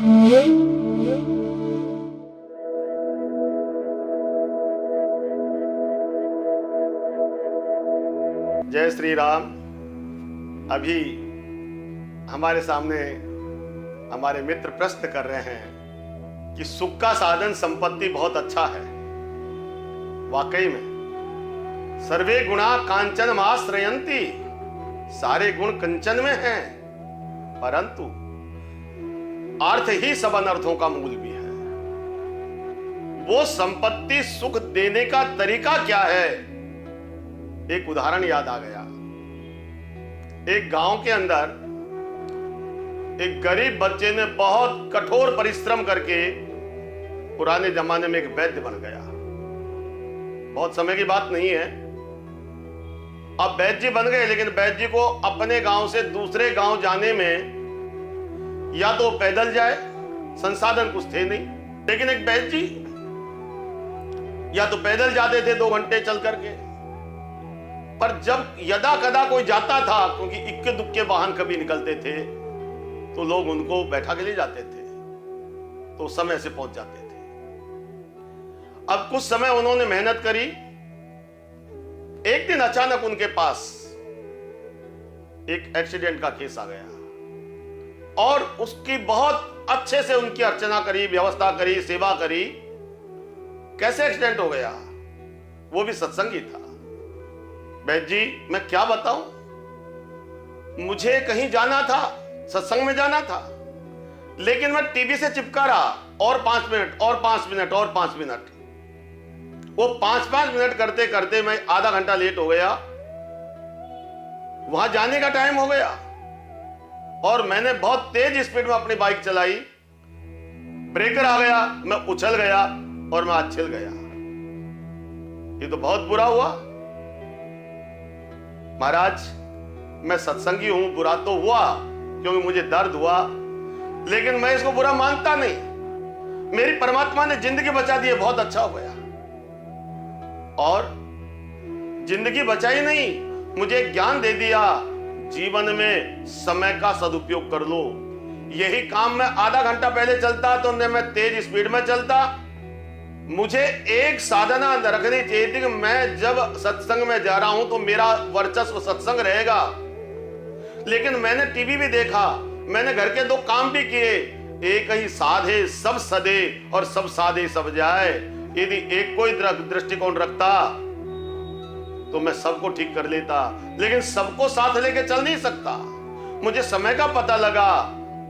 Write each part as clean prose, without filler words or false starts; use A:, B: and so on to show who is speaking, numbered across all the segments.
A: जय श्री राम। अभी हमारे सामने हमारे मित्र प्रश्न कर रहे हैं कि सुख का साधन संपत्ति बहुत अच्छा है। वाकई में सर्वे गुणा कांचन आश्रयंती, सारे गुण कंचन में हैं, परंतु अर्थ ही सब अनर्थों का मूल भी है। वो संपत्ति सुख देने का तरीका क्या है? एक उदाहरण याद आ गया। एक गांव के अंदर एक गरीब बच्चे ने बहुत कठोर परिश्रम करके पुराने जमाने में एक वैद्य बन गया। बहुत समय की बात नहीं है। अब वैद्य जी बन गए, लेकिन वैद्य जी को अपने गांव से दूसरे गांव जाने में या तो पैदल जाए, संसाधन कुछ थे नहीं, लेकिन एक वैद्य जी या तो पैदल जाते थे 2 घंटे चल करके, पर जब यदा कदा कोई जाता था, क्योंकि इक्के दुक्के वाहन कभी निकलते थे, तो लोग उनको बैठा के ले जाते थे, तो समय से पहुंच जाते थे। अब कुछ समय उन्होंने मेहनत करी। एक दिन अचानक उनके पास एक एक्सीडेंट का केस आ गया और उसकी बहुत अच्छे से उनकी अर्चना करी, व्यवस्था करी, सेवा करी। कैसे एक्सीडेंट हो गया? वो भी सत्संगी था। वैद्य जी, मैं क्या बताऊं, मुझे कहीं जाना था, सत्संग में जाना था, लेकिन मैं टीवी से चिपका रहा, और 5 मिनट और 5 मिनट और 5 मिनट। वो 5-5 मिनट करते करते मैं आधा घंटा लेट हो गया। वहां जाने का टाइम हो गया और मैंने बहुत तेज स्पीड में अपनी बाइक चलाई। ब्रेकर आ गया, मैं उछल गया और मैं छिल गया। ये तो बहुत बुरा हुआ। महाराज, मैं सत्संगी हूं, बुरा तो हुआ क्योंकि मुझे दर्द हुआ, लेकिन मैं इसको बुरा मानता नहीं। मेरी परमात्मा ने जिंदगी बचा दी है, बहुत अच्छा हो गया। और जिंदगी बचाई नहीं, मुझे ज्ञान दे दिया, जीवन में समय का सदुपयोग कर लो। यही काम मैं आधा घंटा पहले चलता तो मैं तेज स्पीड में चलता। मुझे एक साधना रखनी चाहिए थी कि मैं जब सत्संग में जा रहा हूं तो मेरा वर्चस्व सत्संग रहेगा, लेकिन मैंने टीवी भी देखा, मैंने घर के 2 काम भी किए। एक ही साधे सब सदे और सब साधे सब जाए। यदि एक कोई दृष्टिकोण रखता तो मैं सबको ठीक कर लेता, लेकिन सबको साथ लेके चल नहीं सकता। मुझे समय का पता लगा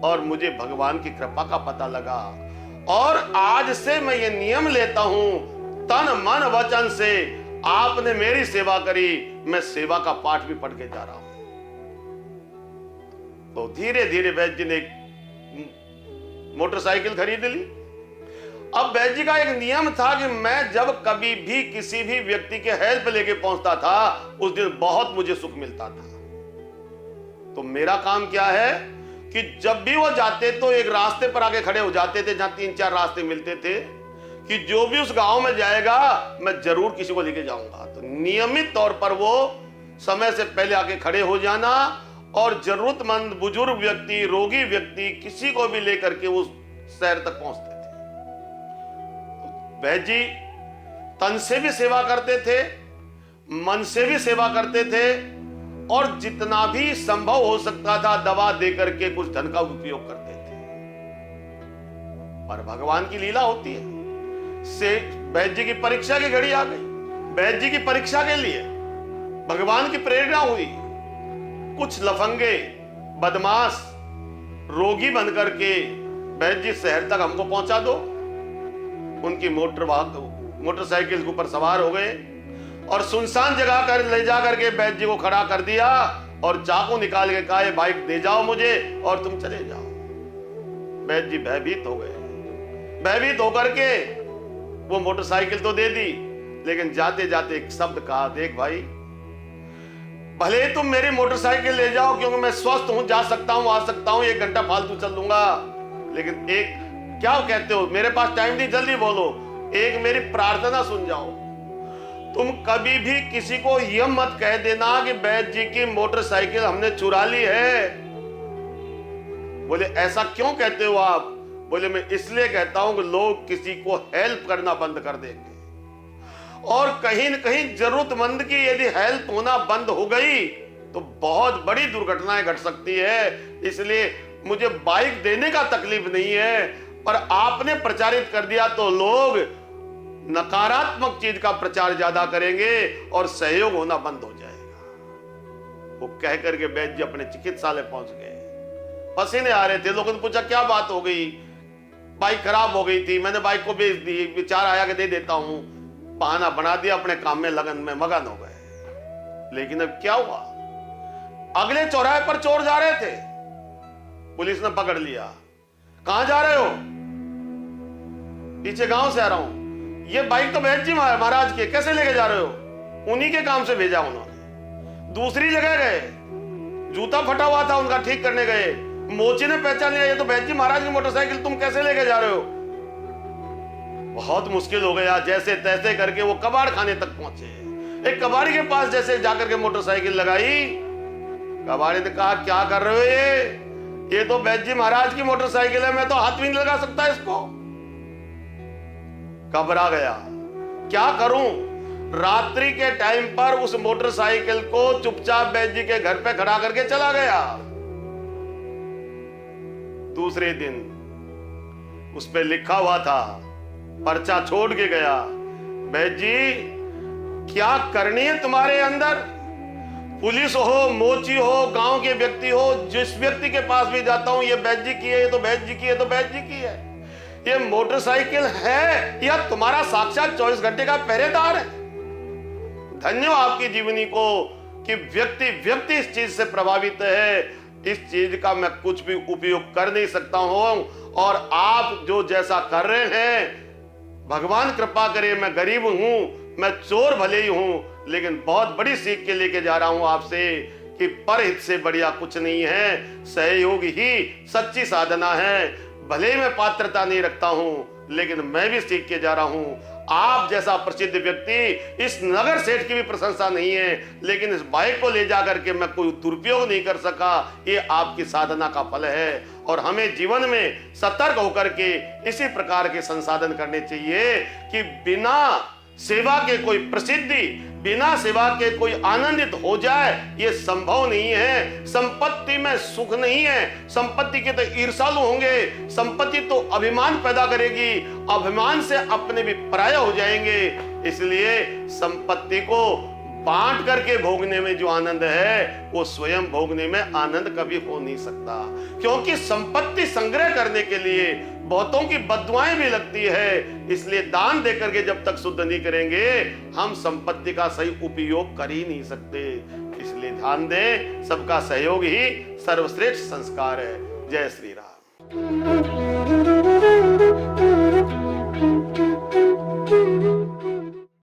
A: और मुझे भगवान की कृपा का पता लगा, और आज से मैं ये नियम लेता हूं, तन मन वचन से आपने मेरी सेवा करी, मैं सेवा का पाठ भी पढ़ के जा रहा हूं। तो धीरे धीरे वैद्य जी ने एक मोटरसाइकिल खरीद ली। अब वैद्य जी का एक नियम था कि मैं जब कभी भी किसी भी व्यक्ति के हेल्प लेके पहुंचता था, उस दिन बहुत मुझे सुख मिलता था। तो मेरा काम क्या है कि जब भी वो जाते तो एक रास्ते पर आके खड़े हो जाते थे जहां 3-4 रास्ते मिलते थे, कि जो भी उस गांव में जाएगा मैं जरूर किसी को लेके जाऊंगा। तो नियमित तौर पर वो समय से पहले आके खड़े हो जाना, और जरूरतमंद बुजुर्ग व्यक्ति, रोगी व्यक्ति, किसी को भी लेकर के उस शहर तक पहुंचते थे। वैद्य जी तन से भी सेवा करते थे, मन से भी सेवा करते थे, और जितना भी संभव हो सकता था दवा देकर के कुछ धन का उपयोग करते थे। पर भगवान की लीला होती है। से वैद्य जी की परीक्षा की घड़ी आ गई। वैद्य जी की परीक्षा के लिए भगवान की प्रेरणा हुई। कुछ लफंगे बदमाश रोगी बनकर के वैद्य जी शहर तक हमको पहुंचा दो। उनकी मोटरसाइकिल के ऊपर सवार हो गए और सुनसान जगह कर ले जा करके वैद्य जी को खड़ा कर दिया और चाकू निकाल के कहा, बाइक दे जाओ मुझे और तुम चले जाओ। वैद्य जी भयभीत हो गए। भयभीत होकर के वो मोटरसाइकिल तो दे दी, लेकिन जाते जाते एक शब्द कहा, देख भाई, भले तुम मेरी मोटरसाइकिल ले जाओ क्योंकि मैं स्वस्थ हूं, जा सकता हूं, आ सकता हूं, 1 घंटा फालतू चल लूंगा, लेकिन एक क्या कहते हो, मेरे पास टाइम नहीं, जल्दी बोलो, एक मेरी प्रार्थना सुन जाओ। तुम कभी भी किसी को यह मत कह देना कि वैद्य जी की मोटरसाइकिल हमने चुरा ली है। बोले ऐसा क्यों कहते हो आप? बोले मैं इसलिए कहता हूं कि लोग किसी को हेल्प करना बंद कर देंगे, और कहीं न कहीं जरूरतमंद की यदि हेल्प होना बंद हो गई तो बहुत बड़ी दुर्घटनाएं घट सकती है। इसलिए मुझे बाइक देने का तकलीफ नहीं है, पर आपने प्रचारित कर दिया तो लोग नकारात्मक चीज का प्रचार ज्यादा करेंगे और सहयोग होना बंद हो जाएगा। वो कह करके वैद्य जी अपने चिकित्सालय पहुंच गए। पसीने आ रहे थे। लोगों ने पूछा क्या बात हो गई? बाइक खराब हो गई थी, मैंने बाइक को बेच दी, विचार आया कि दे देता हूं। बहाना बना दिया, अपने काम में लगन में मगन हो गए। लेकिन अब क्या हुआ? अगले चौराहे पर चोर जा रहे थे, पुलिस ने पकड़ लिया। कहां जा रहे हो? पीछे गांव से आ रहा हूं। ये बाइक तो वैद्य जी महाराज के, कैसे लेके जा रहे हो? उन्हीं के काम से भेजा उन्होंने। दूसरी जगह गए, जूता फटा हुआ था उनका, ठीक करने गए। मोची ने पहचान लिया ये तो वैद्य जी महाराज की मोटरसाइकिल, तुम कैसे लेके जा रहे हो? बहुत मुश्किल हो गया। जैसे तैसे करके वो कबाड़ खाने तक पहुंचे। एक कबाड़ी के पास जैसे जाकर के मोटरसाइकिल लगाई, कबाड़ी ने कहा क्या कर रहे हो? ये तो वैद्य जी महाराज की मोटरसाइकिल है, मैं तो हाथ भी नहीं लगा सकता इसको। घबरा गया, क्या करूं? रात्रि के टाइम पर उस मोटरसाइकिल को चुपचाप वैद्य जी के घर पे खड़ा करके चला गया। दूसरे दिन उस पे लिखा हुआ था, पर्चा छोड़ के गया, वैद्य जी क्या करनी है तुम्हारे अंदर? पुलिस हो, मोची हो, गांव के व्यक्ति हो, जिस व्यक्ति के पास भी जाता हूं, ये वैद्य जी की है, ये तो वैद्य जी की है, तो वैद्य जी की है। ये मोटरसाइकिल है या तुम्हारा साक्षात 24 घंटे का पहरेदार है? धन्य आपकी जीवनी को कि व्यक्ति व्यक्ति इस चीज से प्रभावित है। इस चीज का मैं कुछ भी उपयोग कर नहीं सकता हूं, और आप जो जैसा कर रहे हैं, भगवान कृपा करे। मैं गरीब हूं, मैं चोर भले ही हूं, लेकिन बहुत बड़ी सीख के लेके जा रहा हूं आपसे कि परहित से बढ़िया कुछ नहीं है। सहयोग ही सच्ची साधना है। भले ही मैं पात्रता नहीं रखता हूं, लेकिन मैं भी सीख के जा रहा हूं। आप जैसा प्रसिद्ध व्यक्ति इस नगर सेठ की भी प्रशंसा नहीं है, लेकिन इस बाइक को ले जाकर के मैं कोई दुरुपयोग नहीं कर सका, ये आपकी साधना का फल है। और हमें जीवन में सतर्क होकर के इसी प्रकार के संसाधन करने चाहिए कि बिना सेवा के कोई प्रसिद्धि, बिना सेवा के कोई आनंदित हो जाए, ये संभव नहीं है। संपत्ति में सुख नहीं है। संपत्ति के तो ईर्ष्यालु होंगे, संपत्ति तो अभिमान पैदा करेगी, अभिमान से अपने भी पराया हो जाएंगे। इसलिए संपत्ति को बांट करके भोगने में जो आनंद है, वो स्वयं भोगने में आनंद कभी हो नहीं सकता। क्योंकि संपत्ति संग्रह करने के लिए बहुतों की बद्दुआएं भी लगती है। इसलिए दान देकर के जब तक शुद्ध नहीं करेंगे, हम संपत्ति का सही उपयोग कर ही नहीं सकते। इसलिए ध्यान दें, सबका सहयोग ही सर्वश्रेष्ठ संस्कार है। जय श्री राम।